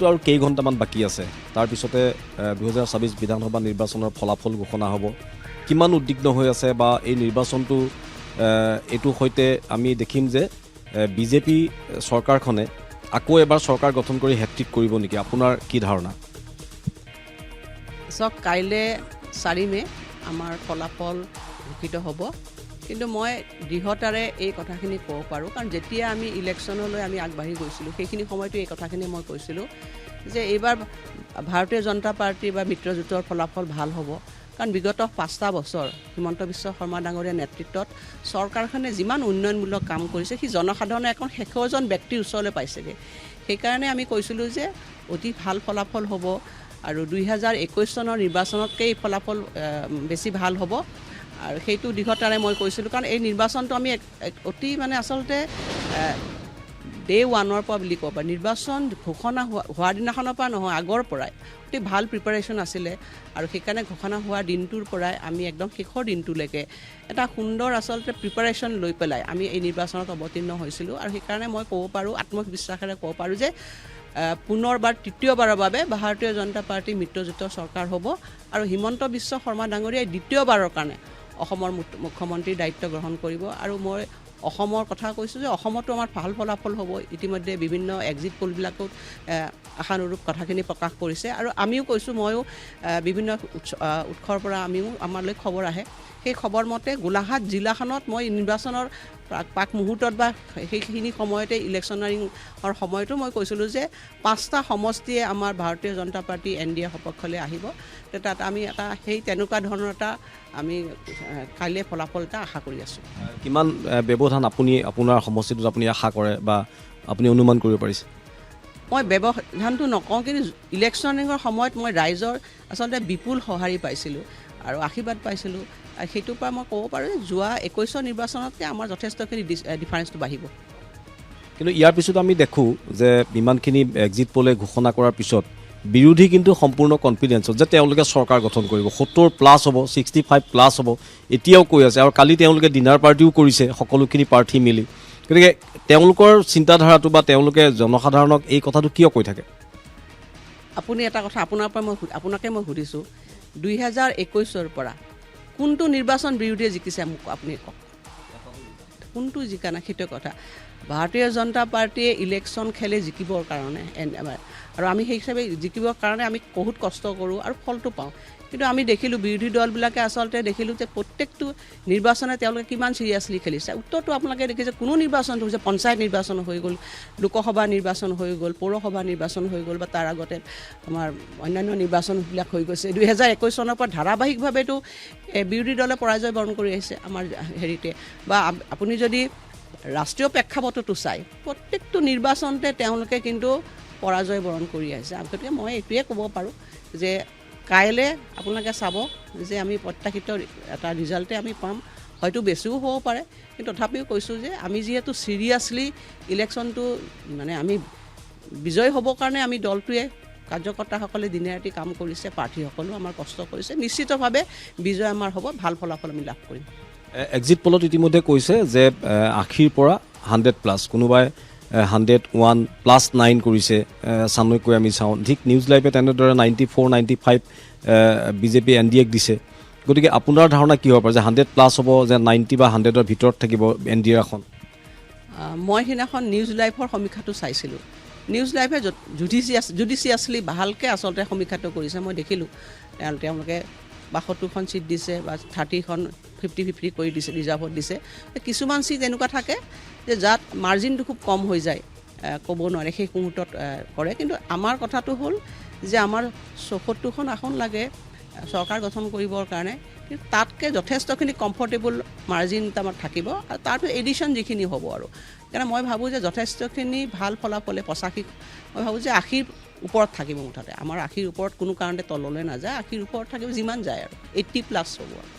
আৰু কেই ঘণ্টামান বাকী আছে তাৰ পিছতে 2024 বিধানসভা নিৰ্বাচনৰ ফলাফল ঘোষণা হ'ব কিমান উদ্বিগ্ন হৈ আছে বা এই নিৰ্বাচনটো এটো হৈতে আমি দেখিম যে বিজেপি সৰকাৰখনে আকৌ এবাৰ সৰকাৰ গঠন কৰি হেট্ৰিক কৰিব নেকি আপোনাৰ কি ধাৰণা সক কাইলে 4 মে আমাৰ ফলাফল ঘোষিত হ'ব কিন্তু মই দৃঢ়তাৰে এই কথাখিনি ক'ব পাৰোঁ কাৰণ যেতিয়া আমি ইলেকশ্যনলৈ আমি আগবাঢ়ি গৈছিলোঁ সেইখিনি সময়তো এই কথাখিনি মই কৈছিলোঁ যে এইবাৰ ভাৰতীয় জনতা পাৰ্টি বা মিত্ৰজোঁটৰ ফলাফল ভাল হ'ব কাৰণ বিগত 5টা বছৰ হিমন্ত বিশ্ব শৰ্মা ডাঙৰীয়া নেতৃত্বত চৰকাৰখনে যিমান উন্নয়নমূলক কাম কৰিছে সি জনসাধাৰণে এখন শেষৰজন ব্যক্তিৰ ওচৰলৈ পাইছেগৈ সেইকাৰণে আমি কৈছিলোঁ যে অতি ভাল ফলাফল হ'ব আৰু 2021 চনৰ নিৰ্বাচনতকৈ এই ফলাফল বেছি ভাল হ'ব আৰু সেইটো দিশতাৰে মই কৈছিলোঁ কাৰণ এই নিৰ্বাচনটো আমি অতি মানে আচলতে ডে 1ৰ পৰা বুলি ক'ব পাৰি নিৰ্বাচন ঘোষণা হোৱাৰ দিনাখনৰ পৰা নহয় আগৰ পৰাই অতি ভাল প্ৰিপাৰেশ্যন আছিলে আৰু সেইকাৰণে ঘোষণা হোৱাৰ দিনটোৰ পৰাই আমি একদম শেষৰ দিনটোলৈকে এটা সুন্দৰ আচলতে প্ৰিপাৰেশ্যন লৈ পেলাই আমি এই নিৰ্বাচনত অৱতীৰ্ণ হৈছিলোঁ আৰু সেইকাৰণে মই ক'ব পাৰোঁ আত্মবিশ্বাসেৰে ক'ব পাৰোঁ যে পুনৰবাৰ তৃতীয়বাৰৰ বাবে ভাৰতীয় জনতা পাৰ্টি মিত্ৰজোঁটৰ চৰকাৰ হ'ব আৰু হিমন্ত বিশ্ব শৰ্মা ডাঙৰীয়াই দ্বিতীয়বাৰৰ কাৰণে অসমৰ মুখ্যমন্ত্ৰীৰ দায়িত্ব গ্ৰহণ কৰিব আৰু মই অসমৰ কথা কৈছোঁ যে অসমতো আমাৰ ভাল ফলাফল হ'ব ইতিমধ্যে বিভিন্ন এক্সিট পোলবিলাকত আশানুৰূপ কথাখিনি প্ৰকাশ কৰিছে আৰু আমিও কৈছোঁ ময়ো বিভিন্ন উৎসৰ পৰা আমালৈ খবৰ আহে সেই খবৰ মতে গোলাঘাট জিলাখনত মই নিৰ্বাচনৰ পাক মুহূৰ্তত বা সেইখিনি সময়তে ইলেকশ্যনাৰিঙৰ সময়তো মই কৈছিলোঁ যে 5টা সমষ্টিয়ে আমাৰ ভাৰতীয় জনতা পাৰ্টি NDA সপক্ষলৈ আহিব তাত আমি এটা সেই তেনেকুৱা ধৰণৰ এটা আমি কাইলৈ ফলাফল এটা আশা কৰি আছোঁ কিমান ব্যৱধান আপুনি আপোনাৰ সমষ্টিটোত আপুনি আশা কৰে বা আপুনি অনুমান কৰিব পাৰিছে মই ব্যৱধানটো নকওঁ কিন্তু ইলেকশ্যনিঙৰ সময়ত মই ৰাইজৰ আচলতে বিপুল সঁহাৰি পাইছিলোঁ আৰু আশীৰ্বাদ পাইছিলোঁ আৰু সেইটোৰ পৰা মই ক'ব পাৰোঁ যে যোৱা 21 নিৰ্বাচনতকৈ আমাৰ যথেষ্টখিনি ডিফাৰেঞ্চটো বাঢ়িব কিন্তু ইয়াৰ পিছত আমি দেখোঁ যে ইমানখিনি এক্সিট পোলে ঘোষণা কৰাৰ পিছত বিৰোধী কিন্তু সম্পূৰ্ণ কনফিডেন্সত যে তেওঁলোকে চৰকাৰ গঠন কৰিব 70+ হ'ব 65+ হ'ব এতিয়াও কৈ আছে আৰু কালি তেওঁলোকে ডিনাৰ পাৰ্টিও কৰিছে সকলোখিনি প্ৰাৰ্থী মিলি গতিকে তেওঁলোকৰ চিন্তাধাৰাটো বা তেওঁলোকে জনসাধাৰণক এই কথাটো কিয় কৈ থাকে আপুনি এটা কথা আপোনাকে মই সুধিছোঁ 2021 পৰা কোনটো নিৰ্বাচন বিৰোধীয়ে জিকিছে মোক আপুনি কওক কোনটো জিকা নাই সেইটো কথা ভাৰতীয় জনতা পাৰ্টিয়ে ইলেকশ্যন খেলে জিকিবৰ কাৰণে আৰু আমি সেই হিচাপে জিকিবৰ কাৰণে আমি বহুত কষ্ট কৰোঁ আৰু ফলটো পাওঁ কিন্তু আমি দেখিলোঁ বিৰোধী দলবিলাকে আচলতে দেখিলোঁ যে প্ৰত্যেকটো নিৰ্বাচনে তেওঁলোকে কিমান চিৰিয়াছলি খেলিছে উত্তৰটো আপোনালোকে দেখিছে কোনো নিৰ্বাচনটো হৈছে পঞ্চায়ত নিৰ্বাচন হৈ গ'ল লোকসভা নিৰ্বাচন হৈ গ'ল পৌৰসভা নিৰ্বাচন হৈ গ'ল বা তাৰ আগতে আমাৰ অন্যান্য নিৰ্বাচনবিলাক হৈ গৈছে 2021 চনৰ পৰা ধাৰাবাহিকভাৱেতো বিৰোধী দলে পৰাজয় বৰণ কৰি আহিছে আমাৰ হেৰিতে বা আপুনি যদি ৰাষ্ট্ৰীয় প্ৰেক্ষাপটতো চাই প্ৰত্যেকটো নিৰ্বাচনতে তেওঁলোকে কিন্তু পৰাজয় বৰণ কৰি আহিছে গতিকে মই এইটোৱে ক'ব পাৰোঁ যে কাইলৈ আপোনালোকে চাব যে আমি প্ৰত্যাশিত এটা ৰিজাল্টে আমি পাম হয়তো বেছিও হ'ব পাৰে কিন্তু তথাপিও কৈছোঁ যে আমি যিহেতু চিৰিয়াছলি ইলেকশ্যনটো মানে আমি বিজয় হ'বৰ কাৰণে আমি দলটোৱে কাৰ্যকৰ্তাসকলে দিনে ৰাতি কাম কৰিছে প্ৰাৰ্থীসকলেও আমাৰ কষ্ট কৰিছে নিশ্চিতভাৱে বিজয় আমাৰ হ'ব ভাল ফলাফল আমি লাভ কৰিম এক্সিট পোলত ইতিমধ্যে কৈছে যে 80ৰ পৰা 100+ কোনোবাই 101+9 কৰিছে চানৈকৈ আমি চাওঁ ঠিক নিউজ লাইভে তেনেদৰে 94 95 বিজেপি NDAক দিছে গতিকে আপোনাৰ ধাৰণা কি হ'ব পাৰে যে 100+ হ'ব যে 90 বা 100ৰ ভিতৰত থাকিব NDA এখন মই সেইদিনাখন নিউজ লাইভৰ সমীক্ষাটো চাইছিলোঁ নিউজ লাইভে জুডিচিয়াছলি ভালকৈ আচলতে সমীক্ষাটো কৰিছে মই দেখিলোঁ তেওঁলোকে 72খন ছিট দিছে বা 30খন 50-50 কৰি দিছে ৰিজাৰ্ভত দিছে কিছুমান ছিট এনেকুৱা থাকে যে যাত মাৰ্জিনটো খুব কম হৈ যায় ক'ব নোৱাৰে সেই মুহূৰ্তত কৰে কিন্তু আমাৰ কথাটো হ'ল যে আমাৰ 74খন আসন লাগে চৰকাৰ গঠন কৰিবৰ কাৰণে কিন্তু তাতকৈ যথেষ্টখিনি কমফৰ্টেবল মাৰ্জিন আমাৰ থাকিব আৰু তাৰপিছত এডিশ্যন যিখিনি হ'ব আৰু সেইকাৰণে মই ভাবোঁ যে যথেষ্টখিনি ভাল ফলাফলে 85 মই ভাবোঁ যে 80ৰ ওপৰত থাকিব মুঠতে আমাৰ 80ৰ ওপৰত কোনো কাৰণতে তললৈ নাযায় 80ৰ ওপৰত থাকিব যিমান যায় আৰু 80+ হ'ব আৰু